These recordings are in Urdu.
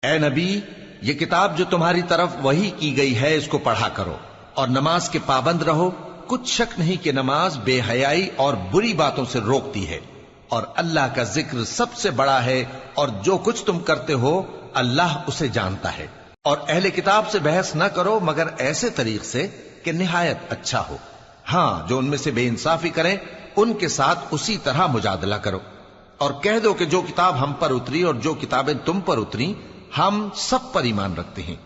اے نبی، یہ کتاب جو تمہاری طرف وحی کی گئی ہے اس کو پڑھا کرو اور نماز کے پابند رہو۔ کچھ شک نہیں کہ نماز بے حیائی اور بری باتوں سے روکتی ہے، اور اللہ کا ذکر سب سے بڑا ہے، اور جو کچھ تم کرتے ہو اللہ اسے جانتا ہے۔ اور اہل کتاب سے بحث نہ کرو مگر ایسے طریق سے کہ نہایت اچھا ہو۔ ہاں، جو ان میں سے بے انصافی کریں ان کے ساتھ اسی طرح مجادلہ کرو، اور کہہ دو کہ جو کتاب ہم پر اتری اور جو کتابیں تم پر اتری ہم سب پر ایمان رکھتے ہیں،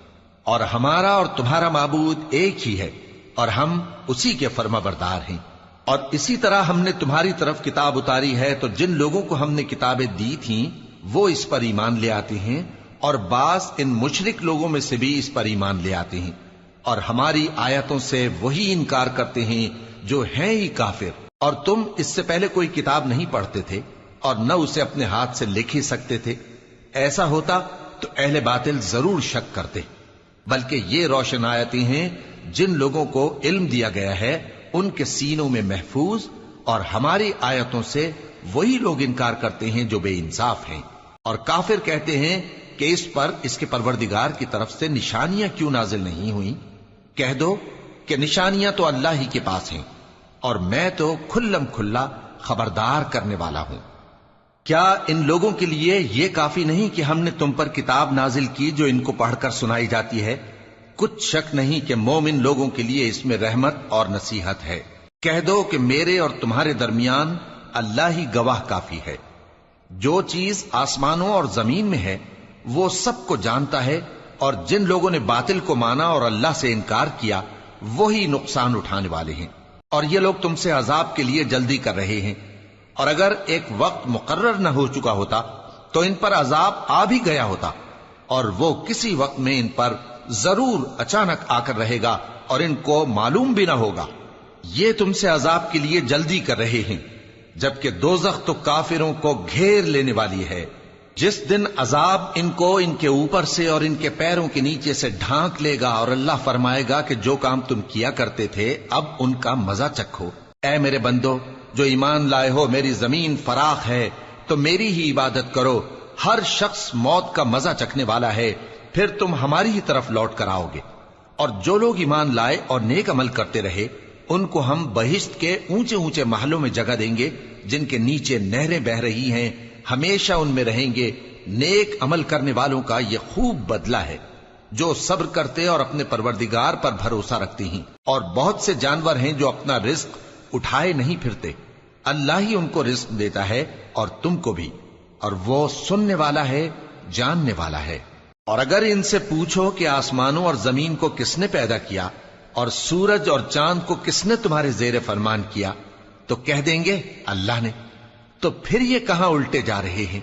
اور ہمارا اور تمہارا معبود ایک ہی ہے، اور ہم اسی کے فرما بردار ہیں۔ اور اسی طرح ہم نے تمہاری طرف کتاب اتاری ہے تو جن لوگوں کو ہم نے کتابیں دی تھیں وہ اس پر ایمان لے آتے ہیں، اور بعض ان مشرک لوگوں میں سے بھی اس پر ایمان لے آتے ہیں، اور ہماری آیتوں سے وہی انکار کرتے ہیں جو ہیں ہی کافر۔ اور تم اس سے پہلے کوئی کتاب نہیں پڑھتے تھے اور نہ اسے اپنے ہاتھ سے لکھ ہی سکتے تھے۔ ایسا ہوتا تو اہل باطل ضرور شک کرتے، بلکہ یہ روشن آیتیں ہیں جن لوگوں کو علم دیا گیا ہے ان کے سینوں میں محفوظ، اور ہماری آیتوں سے وہی لوگ انکار کرتے ہیں جو بے انصاف ہیں۔ اور کافر کہتے ہیں کہ اس پر اس کے پروردگار کی طرف سے نشانیاں کیوں نازل نہیں ہوئیں؟ کہہ دو کہ نشانیاں تو اللہ ہی کے پاس ہیں، اور میں تو کھلم کھلا خبردار کرنے والا ہوں۔ کیا ان لوگوں کے لیے یہ کافی نہیں کہ ہم نے تم پر کتاب نازل کی جو ان کو پڑھ کر سنائی جاتی ہے؟ کچھ شک نہیں کہ مومن لوگوں کے لیے اس میں رحمت اور نصیحت ہے۔ کہہ دو کہ میرے اور تمہارے درمیان اللہ ہی گواہ کافی ہے۔ جو چیز آسمانوں اور زمین میں ہے وہ سب کو جانتا ہے، اور جن لوگوں نے باطل کو مانا اور اللہ سے انکار کیا وہی نقصان اٹھانے والے ہیں۔ اور یہ لوگ تم سے عذاب کے لیے جلدی کر رہے ہیں، اور اگر ایک وقت مقرر نہ ہو چکا ہوتا تو ان پر عذاب آ بھی گیا ہوتا، اور وہ کسی وقت میں ان پر ضرور اچانک آ کر رہے گا اور ان کو معلوم بھی نہ ہوگا۔ یہ تم سے عذاب کے لیے جلدی کر رہے ہیں، جبکہ دوزخ تو کافروں کو گھیر لینے والی ہے۔ جس دن عذاب ان کو ان کے اوپر سے اور ان کے پیروں کے نیچے سے ڈھانک لے گا، اور اللہ فرمائے گا کہ جو کام تم کیا کرتے تھے اب ان کا مزہ چکھو۔ اے میرے بندو جو ایمان لائے ہو، میری زمین فراخ ہے تو میری ہی عبادت کرو۔ ہر شخص موت کا مزہ چکھنے والا ہے، پھر تم ہماری ہی طرف لوٹ کر آؤ گے۔ اور جو لوگ ایمان لائے اور نیک عمل کرتے رہے ان کو ہم بہشت کے اونچے اونچے محلوں میں جگہ دیں گے جن کے نیچے نہریں بہہ رہی ہیں، ہمیشہ ان میں رہیں گے۔ نیک عمل کرنے والوں کا یہ خوب بدلہ ہے جو صبر کرتے اور اپنے پروردگار پر بھروسہ رکھتے ہیں۔ اور بہت سے جانور ہیں جو اپنا رزق اٹھائے نہیں پھرتے، اللہ ہی ان کو رزق دیتا ہے اور تم کو بھی، اور وہ سننے والا ہے، جاننے والا ہے۔ اور اگر ان سے پوچھو کہ آسمانوں اور زمین کو کس نے پیدا کیا اور سورج اور چاند کو کس نے تمہارے زیر فرمان کیا تو کہہ دیں گے اللہ نے۔ تو پھر یہ کہاں الٹے جا رہے ہیں؟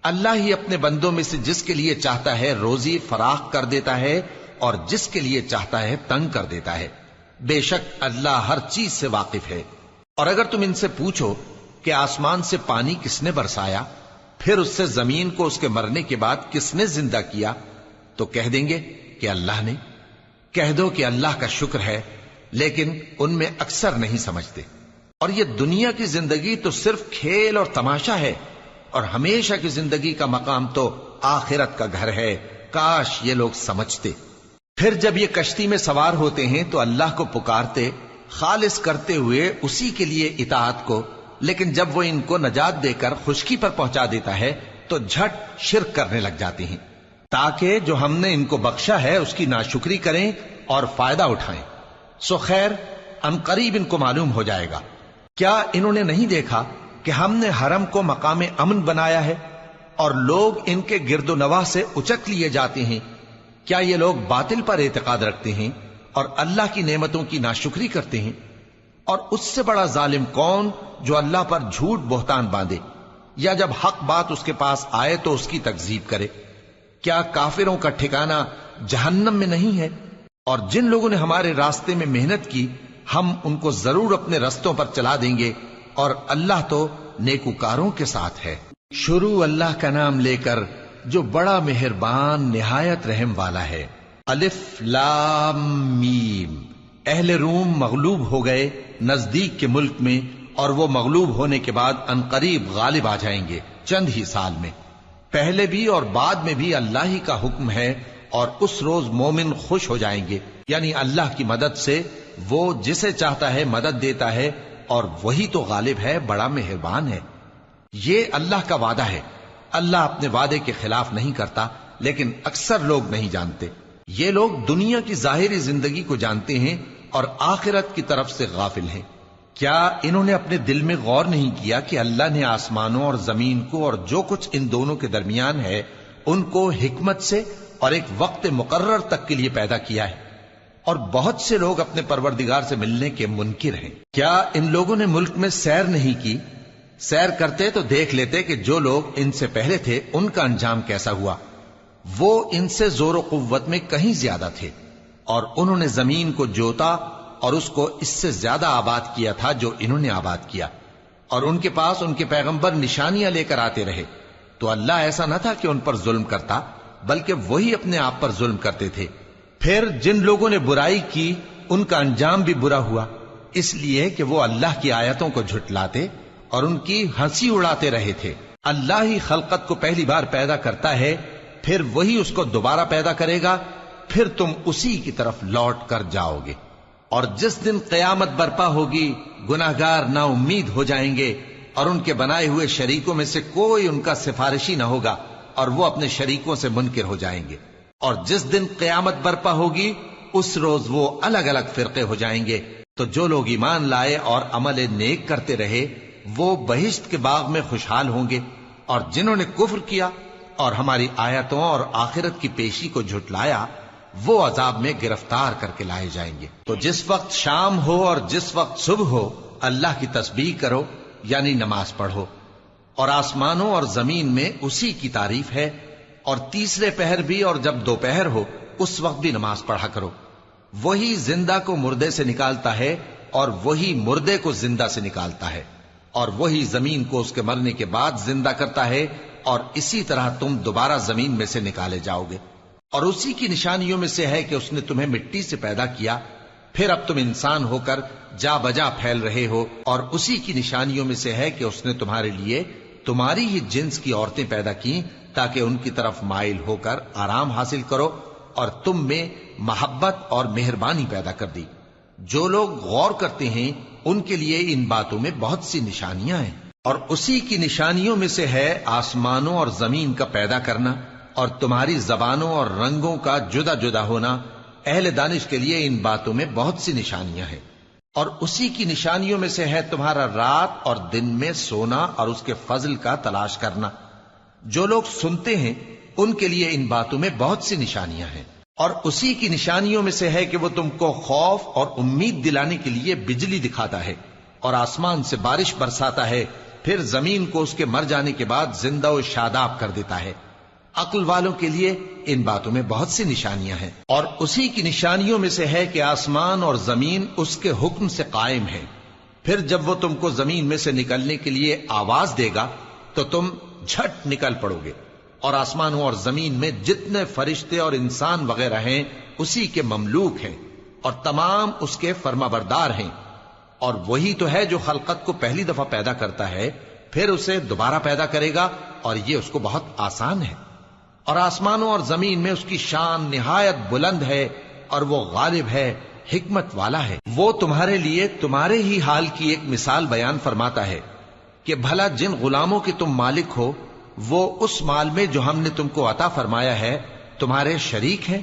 اللہ ہی اپنے بندوں میں سے جس کے لیے چاہتا ہے روزی فراخ کر دیتا ہے اور جس کے لیے چاہتا ہے تنگ کر دیتا ہے۔ بے شک اللہ ہر چیز سے واقف ہے۔ اور اگر تم ان سے پوچھو کہ آسمان سے پانی کس نے برسایا، پھر اس سے زمین کو اس کے مرنے کے بعد کس نے زندہ کیا تو کہہ دیں گے کہ اللہ نے۔ کہہ دو کہ اللہ کا شکر ہے، لیکن ان میں اکثر نہیں سمجھتے۔ اور یہ دنیا کی زندگی تو صرف کھیل اور تماشا ہے، اور ہمیشہ کی زندگی کا مقام تو آخرت کا گھر ہے۔ کاش یہ لوگ سمجھتے۔ پھر جب یہ کشتی میں سوار ہوتے ہیں تو اللہ کو پکارتے خالص کرتے ہوئے اسی کے لیے اطاعت کو، لیکن جب وہ ان کو نجات دے کر خشکی پر پہنچا دیتا ہے تو جھٹ شرک کرنے لگ جاتے ہیں، تاکہ جو ہم نے ان کو بخشا ہے اس کی ناشکری کریں اور فائدہ اٹھائیں۔ سو خیر ان قریب ان کو معلوم ہو جائے گا۔ کیا انہوں نے نہیں دیکھا کہ ہم نے حرم کو مقام امن بنایا ہے اور لوگ ان کے گرد و نواح سے اچک لیے جاتے ہیں؟ کیا یہ لوگ باطل پر اعتقاد رکھتے ہیں اور اللہ کی نعمتوں کی ناشکری کرتے ہیں؟ اور اس سے بڑا ظالم کون جو اللہ پر جھوٹ بہتان باندھے، یا جب حق بات اس کے پاس آئے تو اس کی تکذیب کرے؟ کیا کافروں کا ٹھکانہ جہنم میں نہیں ہے؟ اور جن لوگوں نے ہمارے راستے میں محنت کی ہم ان کو ضرور اپنے رستوں پر چلا دیں گے، اور اللہ تو نیکوکاروں کے ساتھ ہے۔ شروع اللہ کا نام لے کر جو بڑا مہربان نہایت رحم والا ہے۔ الف لام میم۔ اہل روم مغلوب ہو گئے نزدیک کے ملک میں، اور وہ مغلوب ہونے کے بعد عنقریب غالب آ جائیں گے چند ہی سال میں۔ پہلے بھی اور بعد میں بھی اللہ ہی کا حکم ہے، اور اس روز مومن خوش ہو جائیں گے، یعنی اللہ کی مدد سے وہ جسے چاہتا ہے مدد دیتا ہے، اور وہی تو غالب ہے، بڑا مہربان ہے۔ یہ اللہ کا وعدہ ہے، اللہ اپنے وعدے کے خلاف نہیں کرتا، لیکن اکثر لوگ نہیں جانتے۔ یہ لوگ دنیا کی ظاہری زندگی کو جانتے ہیں اور آخرت کی طرف سے غافل ہیں۔ کیا انہوں نے اپنے دل میں غور نہیں کیا کہ اللہ نے آسمانوں اور زمین کو اور جو کچھ ان دونوں کے درمیان ہے ان کو حکمت سے اور ایک وقت مقرر تک کے لیے پیدا کیا ہے؟ اور بہت سے لوگ اپنے پروردگار سے ملنے کے منکر ہیں۔ کیا ان لوگوں نے ملک میں سیر نہیں کی؟ سیر کرتے تو دیکھ لیتے کہ جو لوگ ان سے پہلے تھے ان کا انجام کیسا ہوا۔ وہ ان سے زور و قوت میں کہیں زیادہ تھے، اور انہوں نے زمین کو جوتا اور اس کو اس سے زیادہ آباد کیا تھا جو انہوں نے آباد کیا، اور ان کے پاس ان کے پیغمبر نشانیاں لے کر آتے رہے، تو اللہ ایسا نہ تھا کہ ان پر ظلم کرتا، بلکہ وہی اپنے آپ پر ظلم کرتے تھے۔ پھر جن لوگوں نے برائی کی ان کا انجام بھی برا ہوا، اس لیے کہ وہ اللہ کی آیتوں کو جھٹلاتے اور ان کی ہنسی اڑاتے رہے تھے۔ اللہ ہی خلقت کو پہلی بار پیدا کرتا ہے، پھر وہی اس کو دوبارہ پیدا کرے گا، پھر تم اسی کی طرف لوٹ کر جاؤ گے۔ اور جس دن قیامت برپا ہوگی گناہگار نا امید ہو جائیں گے، اور ان کے بنائے ہوئے شریکوں میں سے کوئی ان کا سفارشی نہ ہوگا، اور وہ اپنے شریکوں سے منکر ہو جائیں گے۔ اور جس دن قیامت برپا ہوگی اس روز وہ الگ الگ فرقے ہو جائیں گے، تو جو لوگ ایمان لائے اور عمل نیک کرتے رہے وہ بہشت کے باغ میں خوشحال ہوں گے، اور جنہوں نے کفر کیا اور ہماری آیتوں اور آخرت کی پیشی کو جھٹلایا وہ عذاب میں گرفتار کر کے لائے جائیں گے۔ تو جس وقت شام ہو اور جس وقت صبح ہو اللہ کی تسبیح کرو، یعنی نماز پڑھو، اور آسمانوں اور زمین میں اسی کی تعریف ہے، اور تیسرے پہر بھی اور جب دوپہر ہو اس وقت بھی نماز پڑھا کرو۔ وہی زندہ کو مردے سے نکالتا ہے اور وہی مردے کو زندہ سے نکالتا ہے، اور وہی زمین کو اس کے مرنے کے بعد زندہ کرتا ہے، اور اسی طرح تم دوبارہ زمین میں سے نکالے جاؤ گے۔ اور اسی کی نشانیوں میں سے ہے کہ اس نے تمہیں مٹی سے پیدا کیا، پھر اب تم انسان ہو کر جا بجا پھیل رہے ہو، اور اسی کی نشانیوں میں سے ہے کہ اس نے تمہارے لیے تمہاری ہی جنس کی عورتیں پیدا کی تاکہ ان کی طرف مائل ہو کر آرام حاصل کرو، اور تم میں محبت اور مہربانی پیدا کر دی۔ جو لوگ غور کرتے ہیں ان کے لیے ان باتوں میں بہت سی نشانیاں ہیں۔ اور اسی کی نشانیوں میں سے ہے آسمانوں اور زمین کا پیدا کرنا، اور تمہاری زبانوں اور رنگوں کا جدا جدا ہونا۔ اہل دانش کے لیے ان باتوں میں بہت سی نشانیاں ہیں۔ اور اسی کی نشانیوں میں سے ہے تمہارا رات اور دن میں سونا اور اس کے فضل کا تلاش کرنا۔ جو لوگ سنتے ہیں ان کے لیے ان باتوں میں بہت سی نشانیاں ہیں۔ اور اسی کی نشانیوں میں سے ہے کہ وہ تم کو خوف اور امید دلانے کے لیے بجلی دکھاتا ہے، اور آسمان سے بارش برساتا ہے، پھر زمین کو اس کے مر جانے کے بعد زندہ و شاداب کر دیتا ہے۔ عقل والوں کے لیے ان باتوں میں بہت سی نشانیاں ہیں۔ اور اسی کی نشانیوں میں سے ہے کہ آسمان اور زمین اس کے حکم سے قائم ہے، پھر جب وہ تم کو زمین میں سے نکلنے کے لیے آواز دے گا تو تم جھٹ نکل پڑو گے۔ اور آسمانوں اور زمین میں جتنے فرشتے اور انسان وغیرہ ہیں اسی کے مملوک ہیں، اور تمام اس کے فرما بردار ہیں۔ اور وہی تو ہے جو خلقت کو پہلی دفعہ پیدا کرتا ہے، پھر اسے دوبارہ پیدا کرے گا، اور یہ اس کو بہت آسان ہے۔ اور آسمانوں اور زمین میں اس کی شان نہایت بلند ہے، اور وہ غالب ہے، حکمت والا ہے۔ وہ تمہارے لیے تمہارے ہی حال کی ایک مثال بیان فرماتا ہے کہ بھلا جن غلاموں کے تم مالک ہو وہ اس مال میں جو ہم نے تم کو عطا فرمایا ہے تمہارے شریک ہیں،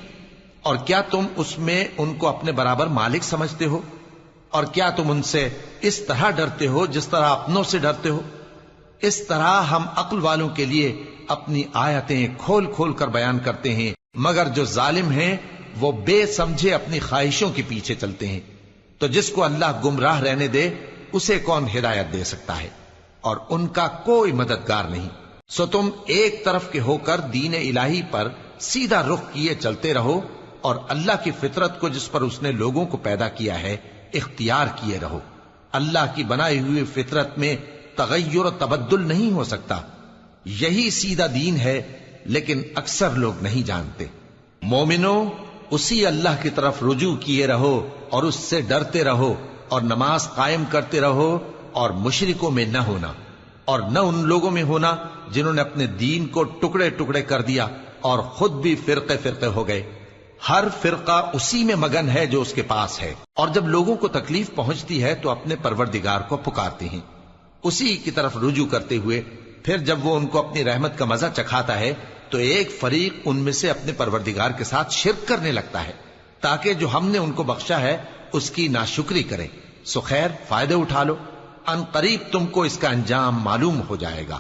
اور کیا تم اس میں ان کو اپنے برابر مالک سمجھتے ہو؟ اور کیا تم ان سے اس طرح ڈرتے ہو جس طرح اپنوں سے ڈرتے ہو؟ اس طرح ہم عقل والوں کے لیے اپنی آیتیں کھول کھول کر بیان کرتے ہیں، مگر جو ظالم ہیں وہ بے سمجھے اپنی خواہشوں کے پیچھے چلتے ہیں۔ تو جس کو اللہ گمراہ رہنے دے اسے کون ہدایت دے سکتا ہے، اور ان کا کوئی مددگار نہیں۔ سو تم ایک طرف کے ہو کر دین الہی پر سیدھا رخ کیے چلتے رہو، اور اللہ کی فطرت کو جس پر اس نے لوگوں کو پیدا کیا ہے اختیار کیے رہو۔ اللہ کی بنائی ہوئی فطرت میں تغیر و تبدل نہیں ہو سکتا، یہی سیدھا دین ہے، لیکن اکثر لوگ نہیں جانتے۔ مومنو، اسی اللہ کی طرف رجوع کیے رہو اور اس سے ڈرتے رہو، اور نماز قائم کرتے رہو، اور مشرکوں میں نہ ہونا، اور نہ ان لوگوں میں ہونا جنہوں نے اپنے دین کو ٹکڑے ٹکڑے کر دیا اور خود بھی فرقے فرقے ہو گئے۔ ہر فرقہ اسی میں مگن ہے جو اس کے پاس ہے، اور جب لوگوں کو تکلیف پہنچتی ہے تو اپنے پروردگار کو پکارتے ہیں، اسی کی طرف رجوع کرتے ہوئے پھر جب وہ ان کو اپنی رحمت کا مزہ چکھاتا ہے تو ایک فریق ان میں سے اپنے پروردگار کے ساتھ شرک کرنے لگتا ہے تاکہ جو ہم نے ان کو بخشا ہے اس کی ناشکری کرے۔ سو خیر، فائدے اٹھا لو، ان قریب تم کو اس کا انجام معلوم ہو جائے گا۔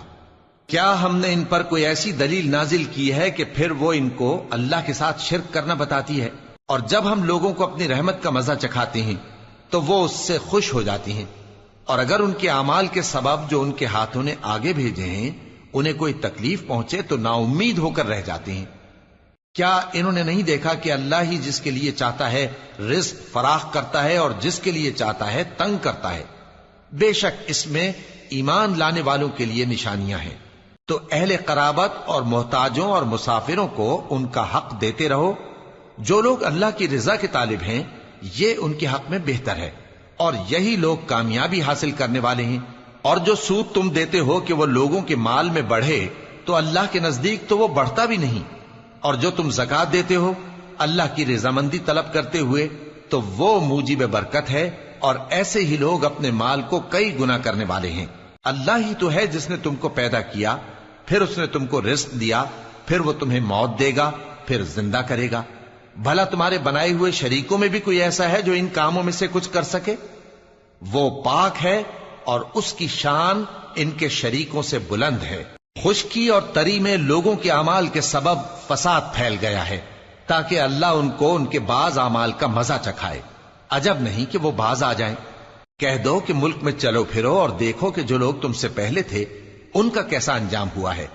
کیا ہم نے ان پر کوئی ایسی دلیل نازل کی ہے کہ پھر وہ ان کو اللہ کے ساتھ شرک کرنا بتاتی ہے؟ اور جب ہم لوگوں کو اپنی رحمت کا مزہ چکھاتے ہیں تو وہ اس سے خوش ہو جاتی ہیں، اور اگر ان کے اعمال کے سبب جو ان کے ہاتھوں نے آگے بھیجے ہیں انہیں کوئی تکلیف پہنچے تو نا امید ہو کر رہ جاتے ہیں۔ کیا انہوں نے نہیں دیکھا کہ اللہ ہی جس کے لیے چاہتا ہے رزق فراخ کرتا ہے اور جس کے لیے چاہتا ہے تنگ کرتا ہے؟ بے شک اس میں ایمان لانے والوں کے لیے نشانیاں ہیں۔ تو اہل قرابت اور محتاجوں اور مسافروں کو ان کا حق دیتے رہو۔ جو لوگ اللہ کی رضا کے طالب ہیں یہ ان کے حق میں بہتر ہے، اور یہی لوگ کامیابی حاصل کرنے والے ہیں۔ اور جو سود تم دیتے ہو کہ وہ لوگوں کے مال میں بڑھے تو اللہ کے نزدیک تو وہ بڑھتا بھی نہیں، اور جو تم زکوٰۃ دیتے ہو اللہ کی رضامندی طلب کرتے ہوئے تو وہ موجب برکت ہے، اور ایسے ہی لوگ اپنے مال کو کئی گنا کرنے والے ہیں۔ اللہ ہی تو ہے جس نے تم کو پیدا کیا، پھر اس نے تم کو رزق دیا، پھر وہ تمہیں موت دے گا، پھر زندہ کرے گا۔ بھلا تمہارے بنائے ہوئے شریکوں میں بھی کوئی ایسا ہے جو ان کاموں میں سے کچھ کر سکے؟ وہ پاک ہے اور اس کی شان ان کے شریکوں سے بلند ہے۔ خشکی اور تری میں لوگوں کے اعمال کے سبب فساد پھیل گیا ہے تاکہ اللہ ان کو ان کے بعض اعمال کا مزہ چکھائے۔ عجب نہیں کہ وہ باز آ جائیں۔ کہہ دو کہ ملک میں چلو پھرو اور دیکھو کہ جو لوگ تم سے پہلے تھے ان کا کیسا انجام ہوا ہے۔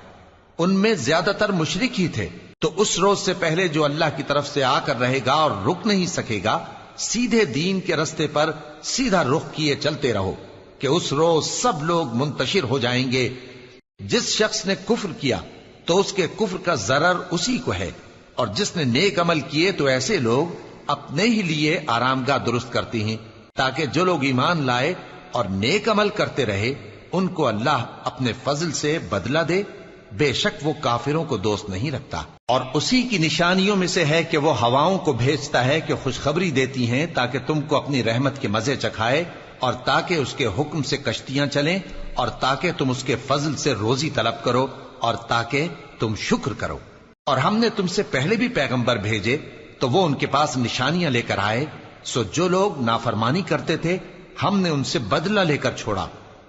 ان میں زیادہ تر مشرک ہی تھے۔ تو اس روز سے پہلے جو اللہ کی طرف سے آ کر رہے گا اور رک نہیں سکے گا، سیدھے دین کے رستے پر سیدھا رخ کیے چلتے رہو کہ اس روز سب لوگ منتشر ہو جائیں گے۔ جس شخص نے کفر کیا تو اس کے کفر کا ضرر اسی کو ہے، اور جس نے نیک عمل کیے تو ایسے لوگ اپنے ہی لیے آرامگاہ درست کرتے ہیں تاکہ جو لوگ ایمان لائے اور نیک عمل کرتے رہے ان کو اللہ اپنے فضل سے بدلہ دے۔ بے شک وہ کافروں کو دوست نہیں رکھتا۔ اور اسی کی نشانیوں میں سے ہے کہ وہ ہواؤں کو بھیجتا ہے کہ خوشخبری دیتی ہیں تاکہ تم کو اپنی رحمت کے مزے چکھائے، اور تاکہ اس کے حکم سے کشتیاں چلیں، اور تاکہ تم اس کے فضل سے روزی طلب کرو، اور تاکہ تم شکر کرو۔ اور ہم نے تم سے پہلے بھی پیغمبر بھیجے تو وہ ان کے پاس نشانیاں لے کر آئے، سو جو لوگ نافرمانی کرتے تھے ہم نے ان سے بدلہ لے کر چھوڑا،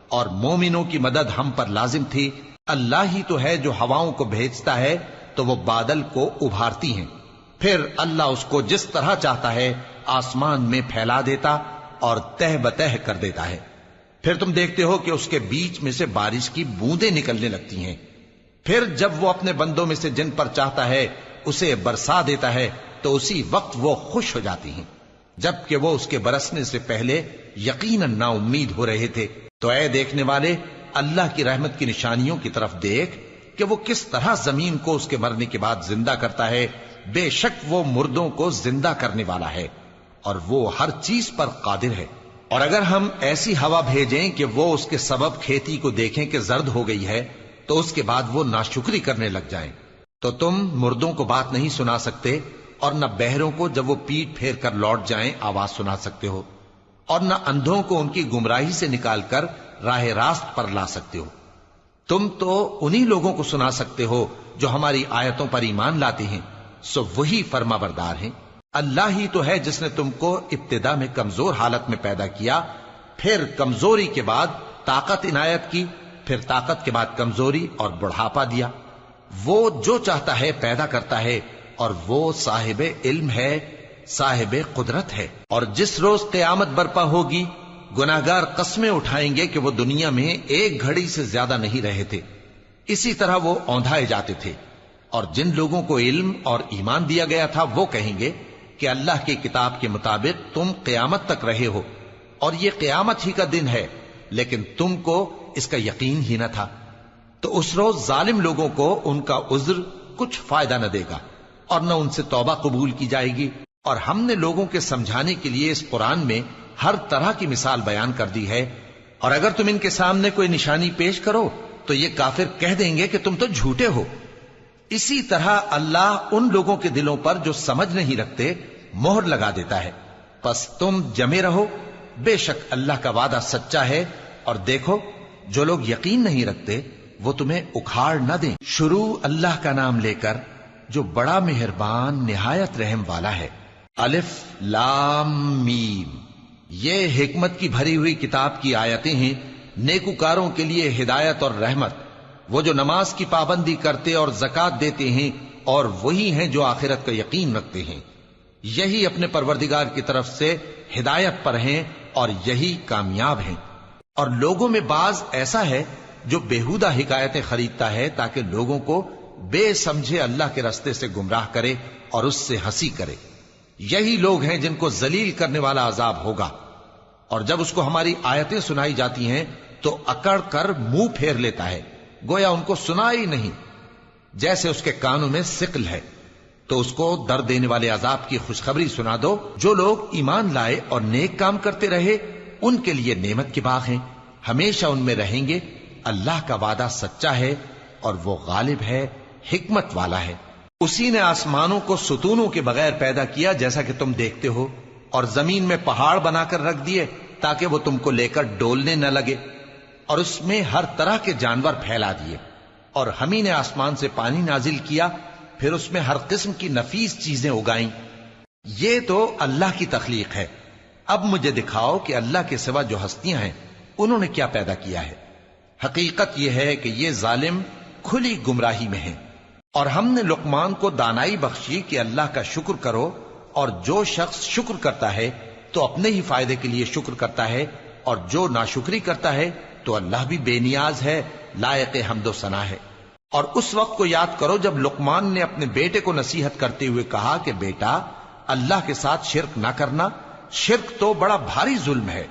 اور مومنوں کی مدد ہم پر لازم تھی۔ اللہ ہی تو ہے جو ہواؤں کو بھیجتا ہے تو وہ بادل کو ابھارتی ہیں، پھر اللہ اس کو جس طرح چاہتا ہے آسمان میں پھیلا دیتا اور تہ بتہ کر دیتا ہے۔ پھر تم دیکھتے ہو کہ اس کے بیچ میں سے بارش کی بوندیں نکلنے لگتی ہیں، پھر جب وہ اپنے بندوں میں سے جن پر چاہتا ہے اسے برسا دیتا ہے تو اسی وقت وہ خوش ہو جاتی ہیں، جبکہ وہ اس کے برسنے سے پہلے یقیناً نا امید ہو رہے تھے۔ تو اے دیکھنے والے، اللہ کی رحمت کی نشانیوں کی طرف دیکھ کہ وہ کس طرح زمین کو اس کے مرنے کے بعد زندہ کرتا ہے۔ بے شک وہ مردوں کو زندہ کرنے والا ہے اور وہ ہر چیز پر قادر ہے۔ اور اگر ہم ایسی ہوا بھیجیں کہ وہ اس کے سبب کھیتی کو دیکھیں کہ زرد ہو گئی ہے تو اس کے بعد وہ ناشکری کرنے لگ جائیں، تو تم مردوں کو بات نہیں سنا سکتے، اور نہ بہروں کو جب وہ پیٹ پھیر کر لوٹ جائیں آواز سنا سکتے ہو، اور نہ اندھوں کو ان کی گمراہی سے نکال کر راہ راست پر لا سکتے ہو۔ تم تو انہی لوگوں کو سنا سکتے ہو جو ہماری آیتوں پر ایمان لاتے ہیں، سو وہی فرما بردار ہیں۔ اللہ ہی تو ہے جس نے تم کو ابتدا میں کمزور حالت میں پیدا کیا، پھر کمزوری کے بعد طاقت عنایت کی، پھر طاقت کے بعد کمزوری اور بڑھاپا دیا۔ وہ جو چاہتا ہے پیدا کرتا ہے، اور وہ صاحب علم ہے، صاحب قدرت ہے۔ اور جس روز قیامت برپا ہوگی گناہگار قسمیں اٹھائیں گے کہ وہ دنیا میں ایک گھڑی سے زیادہ نہیں رہے تھے، اسی طرح وہ اوندھائے جاتے تھے۔ اور جن لوگوں کو علم اور ایمان دیا گیا تھا وہ کہیں گے کہ اللہ کی کتاب کے مطابق تم قیامت تک رہے ہو، اور یہ قیامت ہی کا دن ہے، لیکن تم کو اس کا یقین ہی نہ تھا۔ تو اس روز ظالم لوگوں کو ان کا عذر کچھ فائدہ نہ دے گا، اور نہ ان سے توبہ قبول کی جائے گی۔ اور ہم نے لوگوں کے سمجھانے کے لیے اس قرآن میں ہر طرح کی مثال بیان کر دی ہے اور اگر تم ان کے سامنے کوئی نشانی پیش کرو تو یہ کافر کہہ دیں گے کہ تم تو جھوٹے ہو۔ اسی طرح اللہ ان لوگوں کے دلوں پر جو سمجھ نہیں رکھتے مہر لگا دیتا ہے۔ پس تم جمے رہو، بے شک اللہ کا وعدہ سچا ہے، اور دیکھو جو لوگ یقین نہیں رکھتے وہ تمہیں اکھاڑ نہ دیں۔ شروع اللہ کا نام لے کر جو بڑا مہربان نہایت رحم والا ہے۔ الف لام میم، یہ حکمت کی بھری ہوئی کتاب کی آیتیں ہیں، نیکوکاروں کے لیے ہدایت اور رحمت، وہ جو نماز کی پابندی کرتے اور زکوٰۃ دیتے ہیں، اور وہی ہیں جو آخرت کا یقین رکھتے ہیں، یہی اپنے پروردگار کی طرف سے ہدایت پر ہیں اور یہی کامیاب ہیں۔ اور لوگوں میں بعض ایسا ہے جو بیہودہ حکایتیں خریدتا ہے تاکہ لوگوں کو بے سمجھے اللہ کے رستے سے گمراہ کرے اور اس سے ہنسی کرے۔ یہی لوگ ہیں جن کو ذلیل کرنے والا عذاب ہوگا، اور جب اس کو ہماری آیتیں سنائی جاتی ہیں تو اکڑ کر منہ پھیر لیتا ہے، گویا ان کو سنا ہی نہیں، جیسے اس کے کانوں میں ثقل ہے۔ تو اس کو درد دینے والے عذاب کی خوشخبری سنا دو۔ جو لوگ ایمان لائے اور نیک کام کرتے رہے ان کے لیے نعمت کے باغ ہیں، ہمیشہ ان میں رہیں گے۔ اللہ کا وعدہ سچا ہے اور وہ غالب ہے، حکمت والا ہے۔ اسی نے آسمانوں کو ستونوں کے بغیر پیدا کیا جیسا کہ تم دیکھتے ہو، اور زمین میں پہاڑ بنا کر رکھ دیے تاکہ وہ تم کو لے کر ڈولنے نہ لگے، اور اس میں ہر طرح کے جانور پھیلا دیے، اور ہم ہی نے آسمان سے پانی نازل کیا، پھر اس میں ہر قسم کی نفیس چیزیں اگائیں۔ یہ تو اللہ کی تخلیق ہے۔ اب مجھے دکھاؤ کہ اللہ کے سوا جو ہستیاں ہیں انہوں نے کیا پیدا کیا ہے۔ حقیقت یہ ہے کہ یہ ظالم کھلی گمراہی میں ہیں۔ اور ہم نے لقمان کو دانائی بخشی کہ اللہ کا شکر کرو، اور جو شخص شکر کرتا ہے تو اپنے ہی فائدے کے لیے شکر کرتا ہے، اور جو ناشکری کرتا ہے تو اللہ بھی بے نیاز ہے، لائق حمد و ثنا ہے۔ اور اس وقت کو یاد کرو جب لقمان نے اپنے بیٹے کو نصیحت کرتے ہوئے کہا کہ بیٹا، اللہ کے ساتھ شرک نہ کرنا، شرک تو بڑا بھاری ظلم ہے۔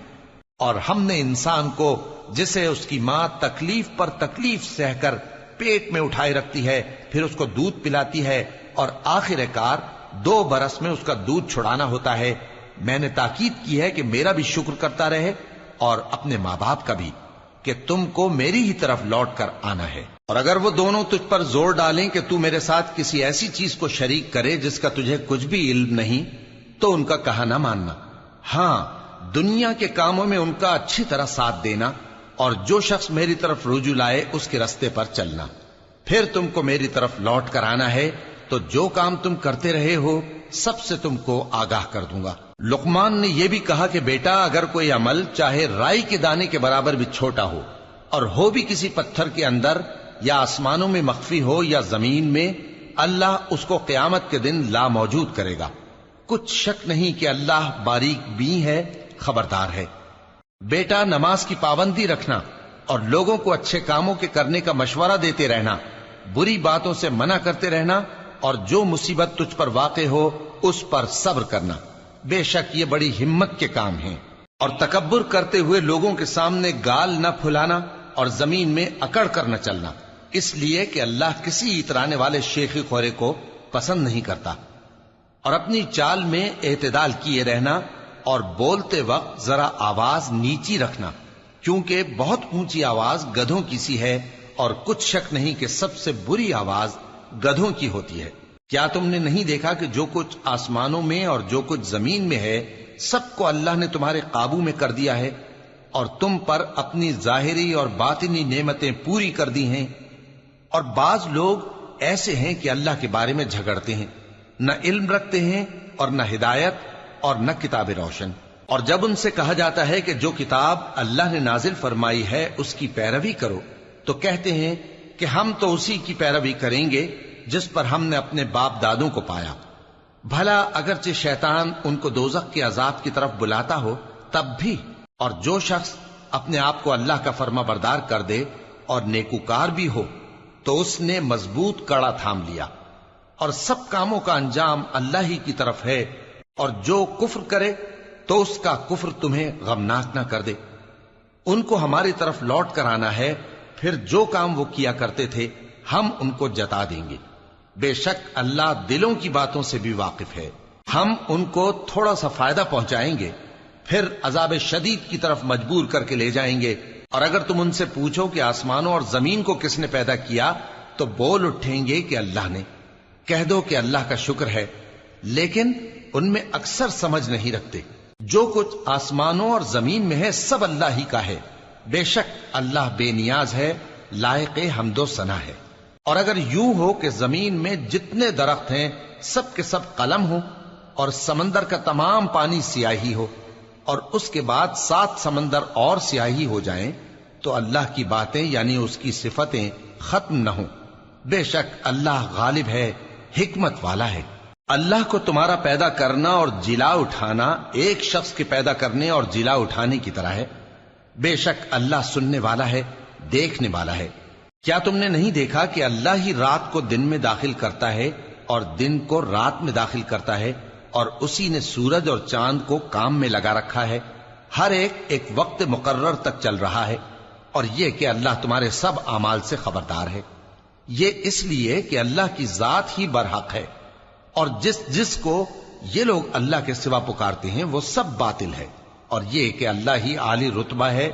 اور ہم نے انسان کو جسے اس کی ماں تکلیف پر تکلیف سہ کر پیٹ میں اٹھائے رکھتی ہے، پھر اس کو دودھ پلاتی ہے، اور آخر کار 2 برس میں اس کا دودھ چھڑانا ہوتا ہے، میں نے تاکید کی ہے کہ میرا بھی شکر کرتا رہے اور اپنے ماں باپ کا بھی، کہ تم کو میری ہی طرف لوٹ کر آنا ہے۔ اور اگر وہ دونوں تجھ پر زور ڈالیں کہ تو میرے ساتھ کسی ایسی چیز کو شریک کرے جس کا تجھے کچھ بھی علم نہیں، تو ان کا کہا نہ ماننا، ہاں دنیا کے کاموں میں ان کا اچھی طرح ساتھ دینا، اور جو شخص میری طرف رجوع لائے اس کے رستے پر چلنا، پھر تم کو میری طرف لوٹ کر آنا ہے، تو جو کام تم کرتے رہے ہو سب سے تم کو آگاہ کر دوں گا۔ لقمان نے یہ بھی کہا کہ بیٹا، اگر کوئی عمل چاہے رائی کے دانے کے برابر بھی چھوٹا ہو، اور ہو بھی کسی پتھر کے اندر یا آسمانوں میں مخفی ہو یا زمین میں، اللہ اس کو قیامت کے دن لا موجود کرے گا۔ کچھ شک نہیں کہ اللہ باریک بین ہے، خبردار ہے۔ بیٹا، نماز کی پابندی رکھنا اور لوگوں کو اچھے کاموں کے کرنے کا مشورہ دیتے رہنا، بری باتوں سے منع کرتے رہنا، اور جو مصیبت تجھ پر واقع ہو اس پر صبر کرنا، بے شک یہ بڑی ہمت کے کام ہیں۔ اور تکبر کرتے ہوئے لوگوں کے سامنے گال نہ پھلانا اور زمین میں اکڑ کر نہ چلنا، اس لیے کہ اللہ کسی اترانے والے شیخی خورے کو پسند نہیں کرتا۔ اور اپنی چال میں اعتدال کیے رہنا، اور بولتے وقت ذرا آواز نیچی رکھنا، کیونکہ بہت اونچی آواز گدھوں کی سی ہے، اور کچھ شک نہیں کہ سب سے بری آواز گدھوں کی ہوتی ہے۔ کیا تم نے نہیں دیکھا کہ جو کچھ آسمانوں میں اور جو کچھ زمین میں ہے سب کو اللہ نے تمہارے قابو میں کر دیا ہے، اور تم پر اپنی ظاہری اور باطنی نعمتیں پوری کر دی ہیں۔ اور بعض لوگ ایسے ہیں کہ اللہ کے بارے میں جھگڑتے ہیں، نہ علم رکھتے ہیں اور نہ ہدایت اور نہ کتاب روشن۔ اور جب ان سے کہا جاتا ہے کہ جو کتاب اللہ نے نازل فرمائی ہے اس کی پیروی کرو، تو کہتے ہیں کہ ہم تو اسی کی پیروی کریں گے جس پر ہم نے اپنے باپ دادوں کو پایا۔ بھلا اگرچہ شیطان ان کو دوزخ کے عذاب کی طرف بلاتا ہو تب بھی۔ اور جو شخص اپنے آپ کو اللہ کا فرما بردار کر دے اور نیکوکار بھی ہو تو اس نے مضبوط کڑا تھام لیا، اور سب کاموں کا انجام اللہ ہی کی طرف ہے۔ اور جو کفر کرے تو اس کا کفر تمہیں غمناک نہ کر دے۔ ان کو ہماری طرف لوٹ کر آنا ہے، پھر جو کام وہ کیا کرتے تھے ہم ان کو جتا دیں گے۔ بے شک اللہ دلوں کی باتوں سے بھی واقف ہے۔ ہم ان کو تھوڑا سا فائدہ پہنچائیں گے، پھر عذاب شدید کی طرف مجبور کر کے لے جائیں گے۔ اور اگر تم ان سے پوچھو کہ آسمانوں اور زمین کو کس نے پیدا کیا تو بول اٹھیں گے کہ اللہ نے۔ کہہ دو کہ اللہ کا شکر ہے، لیکن ان میں اکثر سمجھ نہیں رکھتے۔ جو کچھ آسمانوں اور زمین میں ہے سب اللہ ہی کا ہے، بے شک اللہ بے نیاز ہے، لائق حمد و ثنا ہے۔ اور اگر یوں ہو کہ زمین میں جتنے درخت ہیں سب کے سب قلم ہو، اور سمندر کا تمام پانی سیاہی ہو، اور اس کے بعد 7 سمندر اور سیاہی ہو جائیں، تو اللہ کی باتیں یعنی اس کی صفتیں ختم نہ ہوں۔ بے شک اللہ غالب ہے، حکمت والا ہے۔ اللہ کو تمہارا پیدا کرنا اور جلا اٹھانا ایک شخص کے پیدا کرنے اور جلا اٹھانے کی طرح ہے۔ بے شک اللہ سننے والا ہے، دیکھنے والا ہے۔ کیا تم نے نہیں دیکھا کہ اللہ ہی رات کو دن میں داخل کرتا ہے اور دن کو رات میں داخل کرتا ہے، اور اسی نے سورج اور چاند کو کام میں لگا رکھا ہے، ہر ایک وقت مقرر تک چل رہا ہے، اور یہ کہ اللہ تمہارے سب اعمال سے خبردار ہے۔ یہ اس لیے کہ اللہ کی ذات ہی برحق ہے، اور جس کو یہ لوگ اللہ کے سوا پکارتے ہیں وہ سب باطل ہے، اور یہ کہ اللہ ہی عالی رتبہ ہے،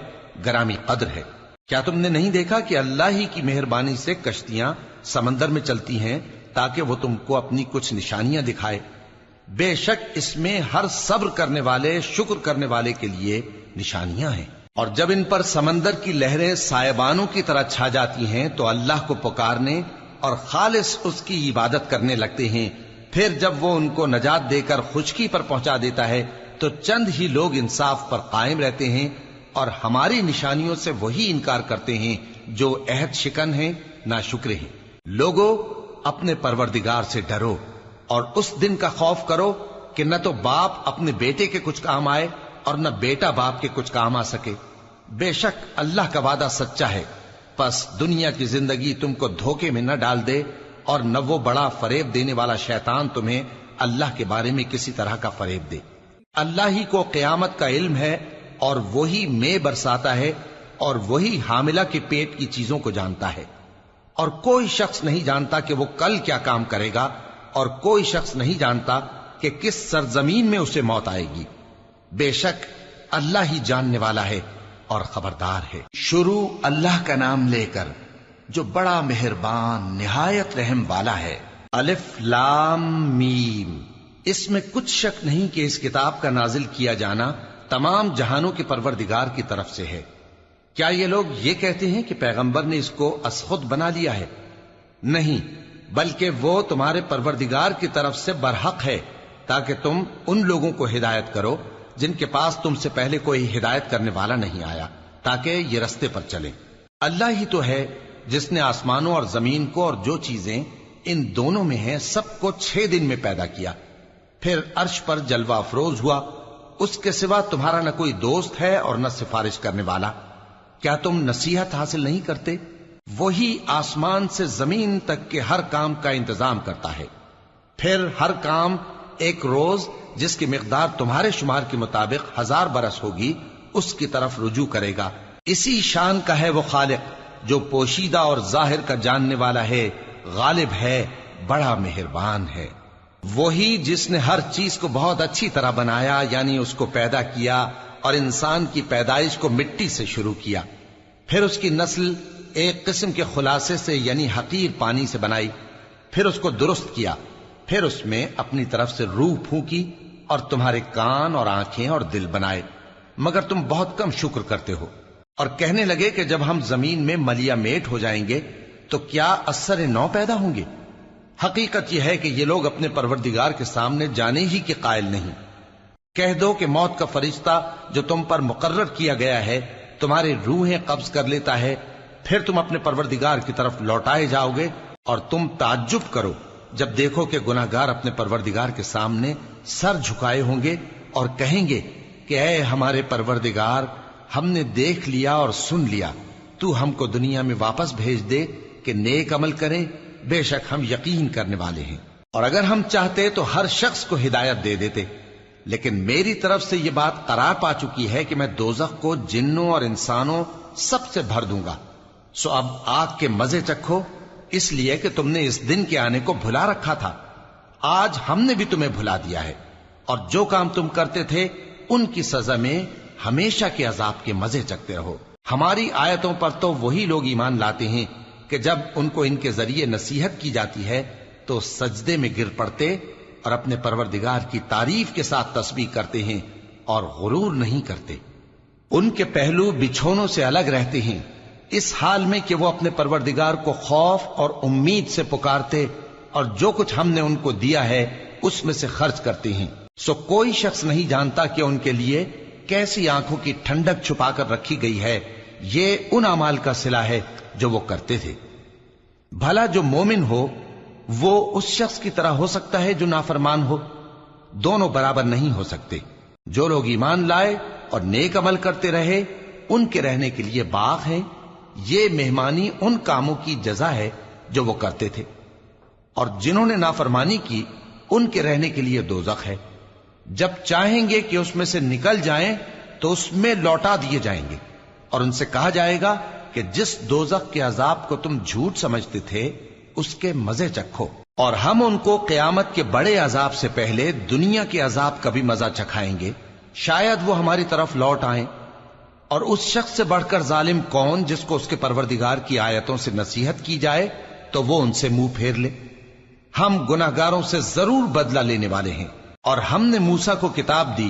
گرامی قدر ہے۔ کیا تم نے نہیں دیکھا کہ اللہ ہی کی مہربانی سے کشتیاں سمندر میں چلتی ہیں تاکہ وہ تم کو اپنی کچھ نشانیاں دکھائے؟ بے شک اس میں ہر صبر کرنے والے، شکر کرنے والے کے لیے نشانیاں ہیں۔ اور جب ان پر سمندر کی لہریں سائبانوں کی طرح چھا جاتی ہیں تو اللہ کو پکارنے اور خالص اس کی عبادت کرنے لگتے ہیں، پھر جب وہ ان کو نجات دے کر خشکی پر پہنچا دیتا ہے تو چند ہی لوگ انصاف پر قائم رہتے ہیں، اور ہماری نشانیوں سے وہی انکار کرتے ہیں جو عہد شکن ہیں، ناشکرے ہیں۔ لوگو اپنے پروردگار سے ڈرو اور اس دن کا خوف کرو کہ نہ تو باپ اپنے بیٹے کے کچھ کام آئے اور نہ بیٹا باپ کے کچھ کام آ سکے۔ بے شک اللہ کا وعدہ سچا ہے، پس دنیا کی زندگی تم کو دھوکے میں نہ ڈال دے، اور نہ وہ بڑا فریب دینے والا شیطان تمہیں اللہ کے بارے میں کسی طرح کا فریب دے۔ اللہ ہی کو قیامت کا علم ہے، اور وہی میں برساتا ہے، اور وہی حاملہ کے پیٹ کی چیزوں کو جانتا ہے، اور کوئی شخص نہیں جانتا کہ وہ کل کیا کام کرے گا، اور کوئی شخص نہیں جانتا کہ کس سرزمین میں اسے موت آئے گی۔ بے شک اللہ ہی جاننے والا ہے اور خبردار ہے۔ شروع اللہ کا نام لے کر جو بڑا مہربان نہایت رحم والا ہے۔ الف لام میم۔ اس میں کچھ شک نہیں کہ اس کتاب کا نازل کیا جانا تمام جہانوں کے پروردگار کی طرف سے ہے۔ کیا یہ لوگ یہ کہتے ہیں کہ پیغمبر نے اس کو از خود بنا لیا ہے؟ نہیں، بلکہ وہ تمہارے پروردگار کی طرف سے برحق ہے، تاکہ تم ان لوگوں کو ہدایت کرو جن کے پاس تم سے پہلے کوئی ہدایت کرنے والا نہیں آیا، تاکہ یہ رستے پر چلیں۔ اللہ ہی تو ہے جس نے آسمانوں اور زمین کو اور جو چیزیں ان دونوں میں ہیں سب کو 6 دن میں پیدا کیا، پھر عرش پر جلوہ افروز ہوا۔ اس کے سوا تمہارا نہ کوئی دوست ہے اور نہ سفارش کرنے والا۔ کیا تم نصیحت حاصل نہیں کرتے؟ وہی آسمان سے زمین تک کے ہر کام کا انتظام کرتا ہے، پھر ہر کام ایک روز جس کی مقدار تمہارے شمار کے مطابق 1000 برس ہوگی اس کی طرف رجوع کرے گا۔ اسی شان کا ہے وہ خالق جو پوشیدہ اور ظاہر کا جاننے والا ہے، غالب ہے، بڑا مہربان ہے۔ وہی جس نے ہر چیز کو بہت اچھی طرح بنایا، یعنی اس کو پیدا کیا، اور انسان کی پیدائش کو مٹی سے شروع کیا، پھر اس کی نسل ایک قسم کے خلاصے سے یعنی حقیر پانی سے بنائی، پھر اس کو درست کیا، پھر اس میں اپنی طرف سے روح پھونکی، اور تمہارے کان اور آنکھیں اور دل بنائے، مگر تم بہت کم شکر کرتے ہو۔ اور کہنے لگے کہ جب ہم زمین میں ملیا میٹ ہو جائیں گے تو کیا اثر نو پیدا ہوں گے؟ حقیقت یہ ہے کہ یہ لوگ اپنے پروردگار کے سامنے جانے ہی کے قائل نہیں۔ کہہ دو کہ موت کا فرشتہ جو تم پر مقرر کیا گیا ہے تمہاری روحیں قبض کر لیتا ہے، پھر تم اپنے پروردگار کی طرف لوٹائے جاؤ گے، اور تم تعجب کرو جب دیکھو کہ گناہگار اپنے پروردگار کے سامنے سر جھکائے ہوں گے اور کہیں گے کہ اے ہمارے پروردگار، ہم نے دیکھ لیا اور سن لیا، تو ہم کو دنیا میں واپس بھیج دے کہ نیک عمل کریں، بے شک ہم یقین کرنے والے ہیں۔ اور اگر ہم چاہتے تو ہر شخص کو ہدایت دے دیتے، لیکن میری طرف سے یہ بات قرار پا چکی ہے کہ میں دوزخ کو جنوں اور انسانوں سب سے بھر دوں گا، سو اب آگ کے مزے چکھو، اس لیے کہ تم نے اس دن کے آنے کو بھلا رکھا تھا۔ آج ہم نے بھی تمہیں بھلا دیا ہے، اور جو کام تم کرتے تھے ان کی سزا میں ہمیشہ کے عذاب کے مزے چکھتے رہو۔ ہماری آیتوں پر تو وہی لوگ ایمان لاتے ہیں کہ جب ان کو ان کے ذریعے نصیحت کی جاتی ہے تو سجدے میں گر پڑتے اور اپنے پروردگار کی تعریف کے ساتھ تسبیح کرتے ہیں اور غرور نہیں کرتے۔ ان کے پہلو بچھونوں سے الگ رہتے ہیں، اس حال میں کہ وہ اپنے پروردگار کو خوف اور امید سے پکارتے اور جو کچھ ہم نے ان کو دیا ہے اس میں سے خرچ کرتے ہیں۔ سو کوئی شخص نہیں جانتا کہ ان کے لیے کیسی آنکھوں کی ٹھنڈک چھپا کر رکھی گئی ہے، یہ ان اعمال کا صلہ ہے جو وہ کرتے تھے۔ بھلا جو مومن ہو وہ اس شخص کی طرح ہو سکتا ہے جو نافرمان ہو؟ دونوں برابر نہیں ہو سکتے۔ جو لوگ ایمان لائے اور نیک عمل کرتے رہے ان کے رہنے کے لیے باغ ہیں، یہ مہمانی ان کاموں کی جزا ہے جو وہ کرتے تھے، اور جنہوں نے نافرمانی کی ان کے رہنے کے لیے دوزخ ہے۔ جب چاہیں گے کہ اس میں سے نکل جائیں تو اس میں لوٹا دیے جائیں گے، اور ان سے کہا جائے گا کہ جس دوزخ کے عذاب کو تم جھوٹ سمجھتے تھے اس کے مزے چکھو، اور ہم ان کو قیامت کے بڑے عذاب سے پہلے دنیا کے عذاب کا بھی مزہ چکھائیں گے، شاید وہ ہماری طرف لوٹ آئیں۔ اور اس شخص سے بڑھ کر ظالم کون جس کو اس کے پروردگار کی آیتوں سے نصیحت کی جائے تو وہ ان سے منہ پھیر لے۔ ہم گناہگاروں سے ضرور بدلہ لینے والے ہیں، اور ہم نے موسیٰ کو کتاب دی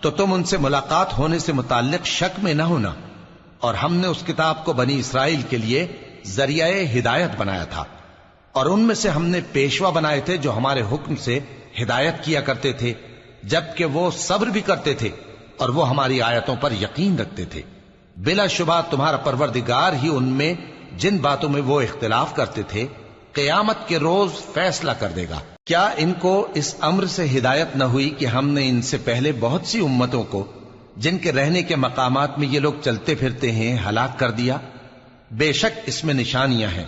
تو تم ان سے ملاقات ہونے سے متعلق شک میں نہ ہونا، اور ہم نے اس کتاب کو بنی اسرائیل کے لیے ذریعہ ہدایت بنایا تھا، اور ان میں سے ہم نے پیشوا بنائے تھے جو ہمارے حکم سے ہدایت کیا کرتے تھے، جبکہ وہ صبر بھی کرتے تھے اور وہ ہماری آیتوں پر یقین رکھتے تھے۔ بلا شبہ تمہارا پروردگار ہی ان میں جن باتوں میں وہ اختلاف کرتے تھے قیامت کے روز فیصلہ کر دے گا۔ کیا ان کو اس امر سے ہدایت نہ ہوئی کہ ہم نے ان سے پہلے بہت سی امتوں کو جن کے رہنے کے مقامات میں یہ لوگ چلتے پھرتے ہیں ہلاک کر دیا؟ بے شک اس میں نشانیاں ہیں،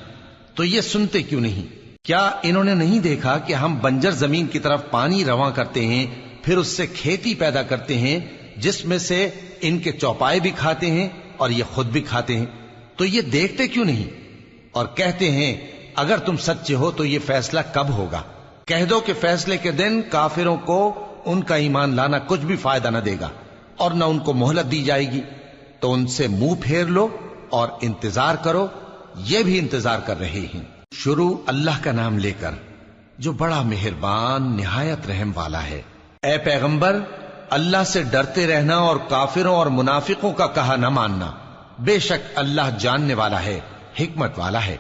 تو یہ سنتے کیوں نہیں؟ کیا انہوں نے نہیں دیکھا کہ ہم بنجر زمین کی طرف پانی رواں کرتے ہیں، پھر اس سے کھیتی پیدا کرتے ہیں جس میں سے ان کے چوپائے بھی کھاتے ہیں اور یہ خود بھی کھاتے ہیں؟ تو یہ دیکھتے کیوں نہیں؟ اور کہتے ہیں اگر تم سچے ہو تو یہ فیصلہ کب ہوگا؟ کہہ دو کہ فیصلے کے دن کافروں کو ان کا ایمان لانا کچھ بھی فائدہ نہ دے گا اور نہ ان کو مہلت دی جائے گی، تو ان سے منہ پھیر لو اور انتظار کرو، یہ بھی انتظار کر رہے ہیں۔ شروع اللہ کا نام لے کر جو بڑا مہربان نہایت رحم والا ہے۔ اے پیغمبر، اللہ سے ڈرتے رہنا اور کافروں اور منافقوں کا کہا نہ ماننا، بے شک اللہ جاننے والا ہے، حکمت والا ہے۔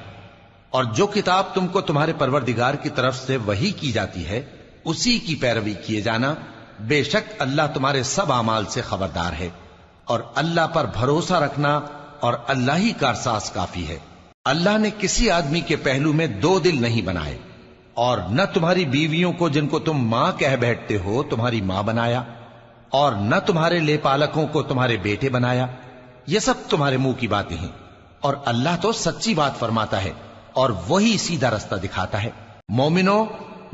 اور جو کتاب تم کو تمہارے پروردگار کی طرف سے وحی کی جاتی ہے اسی کی پیروی کیے جانا، بے شک اللہ تمہارے سب اعمال سے خبردار ہے۔ اور اللہ پر بھروسہ رکھنا اور اللہ ہی کارساز کافی ہے۔ اللہ نے کسی آدمی کے پہلو میں دو دل نہیں بنائے، اور نہ تمہاری بیویوں کو جن کو تم ماں کہہ بیٹھتے ہو تمہاری ماں بنایا، اور نہ تمہارے لے پالکوں کو تمہارے بیٹے بنایا، یہ سب تمہارے منہ کی باتیں ہیں، اور اللہ تو سچی بات فرماتا ہے اور وہی سیدھا رستہ دکھاتا ہے۔ مومنو،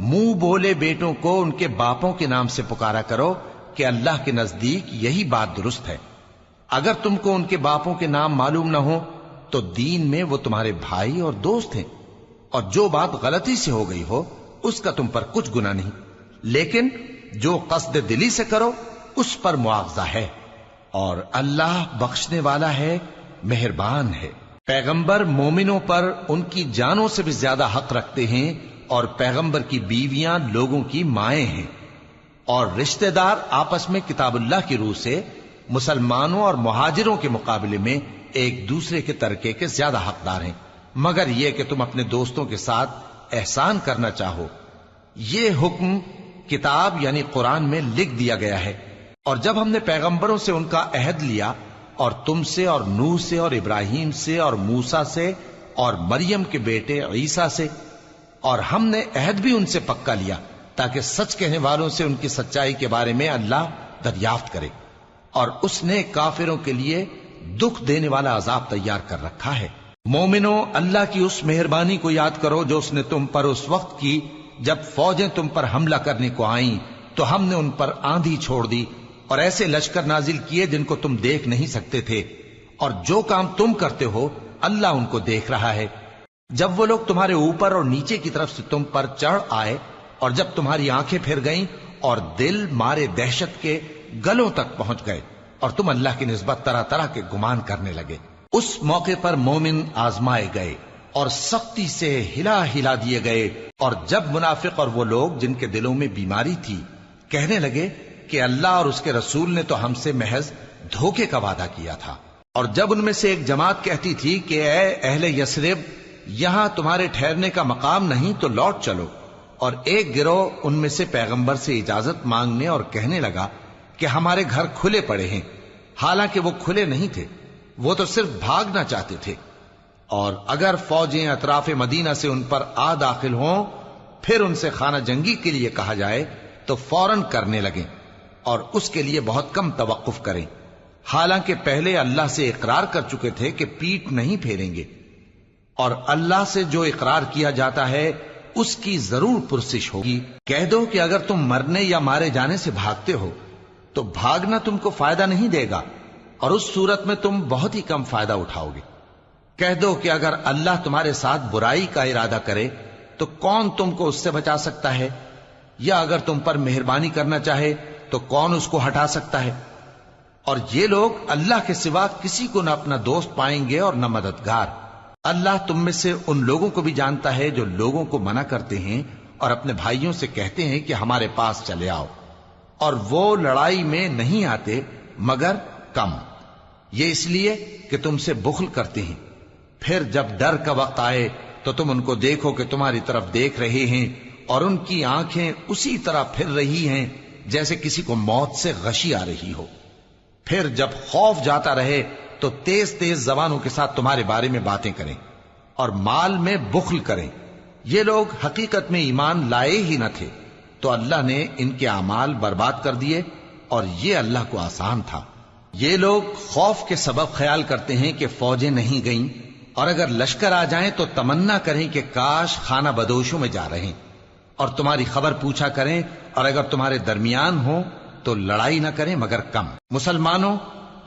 منہ بولے بیٹوں کو ان کے باپوں کے نام سے پکارا کرو کہ اللہ کے نزدیک یہی بات درست ہے۔ اگر تم کو ان کے باپوں کے نام معلوم نہ ہو تو دین میں وہ تمہارے بھائی اور دوست ہیں، اور جو بات غلطی سے ہو گئی ہو اس کا تم پر کچھ گناہ نہیں، لیکن جو قصد دلی سے کرو اس پر معاوضہ ہے، اور اللہ بخشنے والا ہے، مہربان ہے۔ پیغمبر مومنوں پر ان کی جانوں سے بھی زیادہ حق رکھتے ہیں، اور پیغمبر کی بیویاں لوگوں کی مائیں ہیں، اور رشتہ دار آپس میں کتاب اللہ کی روح سے مسلمانوں اور مہاجروں کے مقابلے میں ایک دوسرے کے ترکے کے زیادہ حقدار ہیں، مگر یہ کہ تم اپنے دوستوں کے ساتھ احسان کرنا چاہو۔ یہ حکم کتاب یعنی قرآن میں لکھ دیا گیا ہے۔ اور جب ہم نے پیغمبروں سے ان کا عہد لیا، اور تم سے اور نوح سے اور ابراہیم سے اور موسیٰ سے اور مریم کے بیٹے عیسیٰ سے، اور ہم نے عہد بھی ان سے پکا لیا تاکہ سچ کہنے والوں سے ان کی سچائی کے بارے میں اللہ دریافت کرے، اور اس نے کافروں کے لیے دکھ دینے والا عذاب تیار کر رکھا ہے۔ مومنو، اللہ کی اس مہربانی کو یاد کرو جو اس نے تم پر اس وقت کی جب فوجیں تم پر حملہ کرنے کو آئیں تو ہم نے ان پر آندھی چھوڑ دی اور ایسے لشکر نازل کیے جن کو تم دیکھ نہیں سکتے تھے، اور جو کام تم کرتے ہو اللہ ان کو دیکھ رہا ہے۔ جب وہ لوگ تمہارے اوپر اور نیچے کی طرف سے تم پر چڑھ آئے، اور جب تمہاری آنکھیں پھر گئیں اور دل مارے دہشت کے گلوں تک پہنچ گئے اور تم اللہ کی نسبت طرح طرح کے گمان کرنے لگے۔ اس موقع پر مومن آزمائے گئے اور سختی سے ہلا ہلا دیے گئے، اور جب منافق اور وہ لوگ جن کے دلوں میں بیماری تھی کہنے لگے کہ اللہ اور اس کے رسول نے تو ہم سے محض دھوکے کا وعدہ کیا تھا، اور جب ان میں سے ایک جماعت کہتی تھی کہ اے اہل یثرب، یہاں تمہارے ٹھہرنے کا مقام نہیں تو لوٹ چلو، اور ایک گروہ ان میں سے پیغمبر سے اجازت مانگنے اور کہنے لگا کہ ہمارے گھر کھلے پڑے ہیں، حالانکہ وہ کھلے نہیں تھے، وہ تو صرف بھاگنا چاہتے تھے، اور اگر فوجیں اطراف مدینہ سے ان پر آ داخل ہوں پھر ان سے خانہ جنگی کے لیے کہا جائے تو فوراً کرنے لگیں، اور اس کے لیے بہت کم توقف کریں، حالانکہ پہلے اللہ سے اقرار کر چکے تھے کہ پیٹ نہیں پھیریں گے، اور اللہ سے جو اقرار کیا جاتا ہے اس کی ضرور پرسش ہوگی۔ کہہ دو کہ اگر تم مرنے یا مارے جانے سے بھاگتے ہو تو بھاگنا تم کو فائدہ نہیں دے گا، اور اس صورت میں تم بہت ہی کم فائدہ اٹھاؤ گے۔ کہہ دو کہ اگر اللہ تمہارے ساتھ برائی کا ارادہ کرے تو کون تم کو اس سے بچا سکتا ہے، یا اگر تم پر مہربانی کرنا چاہے تو کون اس کو ہٹا سکتا ہے۔ اور یہ لوگ اللہ کے سوا کسی کو نہ اپنا دوست پائیں گے اور نہ مددگار۔ اللہ تم میں سے ان لوگوں کو بھی جانتا ہے جو لوگوں کو منع کرتے ہیں اور اپنے بھائیوں سے کہتے ہیں کہ ہمارے پاس چلے آؤ، اور وہ لڑائی میں نہیں آتے مگر کم، یہ اس لیے کہ تم سے بخل کرتے ہیں۔ پھر جب ڈر کا وقت آئے تو تم ان کو دیکھو کہ تمہاری طرف دیکھ رہے ہیں، اور ان کی آنکھیں اسی طرح پھر رہی ہیں جیسے کسی کو موت سے غشی آ رہی ہو۔ پھر جب خوف جاتا رہے تو تیز تیز زبانوں کے ساتھ تمہارے بارے میں باتیں کریں اور مال میں بخل کریں۔ یہ لوگ حقیقت میں ایمان لائے ہی نہ تھے، تو اللہ نے ان کے اعمال برباد کر دیے، اور یہ اللہ کو آسان تھا۔ یہ لوگ خوف کے سبب خیال کرتے ہیں کہ فوجیں نہیں گئیں، اور اگر لشکر آ جائیں تو تمنا کریں کہ کاش خانہ بدوشوں میں جا رہے، اور تمہاری خبر پوچھا کریں، اور اگر تمہارے درمیان ہوں تو لڑائی نہ کریں مگر کم۔ مسلمانوں،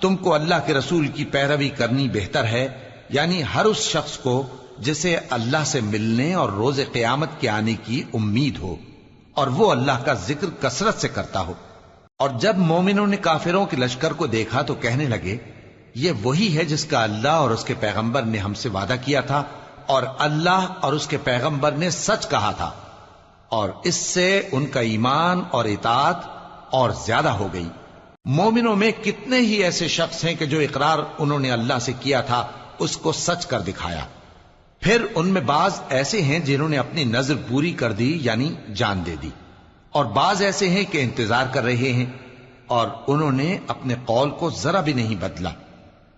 تم کو اللہ کے رسول کی پیروی کرنی بہتر ہے، یعنی ہر اس شخص کو جسے اللہ سے ملنے اور روز قیامت کے آنے کی امید ہو، اور وہ اللہ کا ذکر کثرت سے کرتا ہو۔ اور جب مومنوں نے کافروں کے لشکر کو دیکھا تو کہنے لگے یہ وہی ہے جس کا اللہ اور اس کے پیغمبر نے ہم سے وعدہ کیا تھا، اور اللہ اور اس کے پیغمبر نے سچ کہا تھا، اور اس سے ان کا ایمان اور اطاعت اور زیادہ ہو گئی۔ مومنوں میں کتنے ہی ایسے شخص ہیں کہ جو اقرار انہوں نے اللہ سے کیا تھا اس کو سچ کر دکھایا۔ پھر ان میں بعض ایسے ہیں جنہوں نے اپنی نظر پوری کر دی، یعنی جان دے دی، اور بعض ایسے ہیں کہ انتظار کر رہے ہیں، اور انہوں نے اپنے قول کو ذرا بھی نہیں بدلا،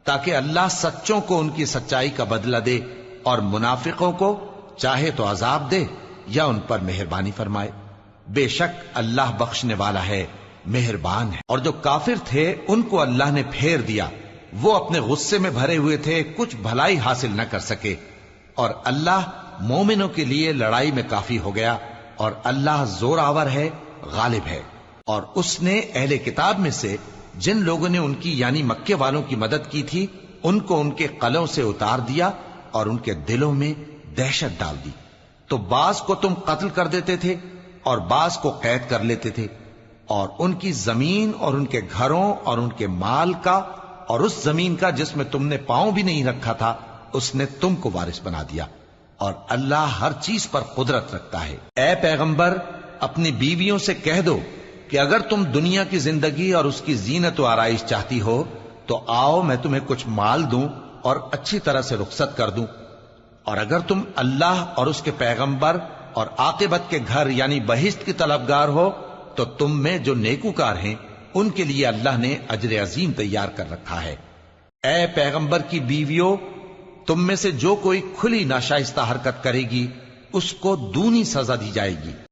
تاکہ اللہ سچوں کو ان کی سچائی کا بدلہ دے، اور منافقوں کو چاہے تو عذاب دے یا ان پر مہربانی فرمائے۔ بے شک اللہ بخشنے والا ہے، مہربان ہے۔ اور جو کافر تھے ان کو اللہ نے پھیر دیا، وہ اپنے غصے میں بھرے ہوئے تھے، کچھ بھلائی حاصل نہ کر سکے، اور اللہ مومنوں کے لیے لڑائی میں کافی ہو گیا، اور اللہ زور آور ہے، غالب ہے۔ اور اس نے اہل کتاب میں سے جن لوگوں نے ان کی یعنی مکے والوں کی مدد کی تھی ان کو ان کے قلعوں سے اتار دیا اور ان کے دلوں میں دہشت ڈال دی، تو بعض کو تم قتل کر دیتے تھے اور بعض کو قید کر لیتے تھے، اور ان کی زمین اور ان کے گھروں اور ان کے مال کا اور اس زمین کا جس میں تم نے پاؤں بھی نہیں رکھا تھا اس نے تم کو وارث بنا دیا، اور اللہ ہر چیز پر قدرت رکھتا ہے۔ اے پیغمبر، اپنی بیویوں سے کہہ دو کہ اگر تم دنیا کی زندگی اور اس کی زینت و آرائش چاہتی ہو تو آؤ میں تمہیں کچھ مال دوں اور اچھی طرح سے رخصت کر دوں، اور اگر تم اللہ اور اس کے پیغمبر اور عاقبت کے گھر یعنی بہشت کی طلبگار ہو تو تم میں جو نیکوکار ہیں ان کے لیے اللہ نے اجر عظیم تیار کر رکھا ہے۔ اے پیغمبر کی بیویوں، تم میں سے جو کوئی کھلی ناشائستہ حرکت کرے گی اس کو دونی سزا دی جائے گی،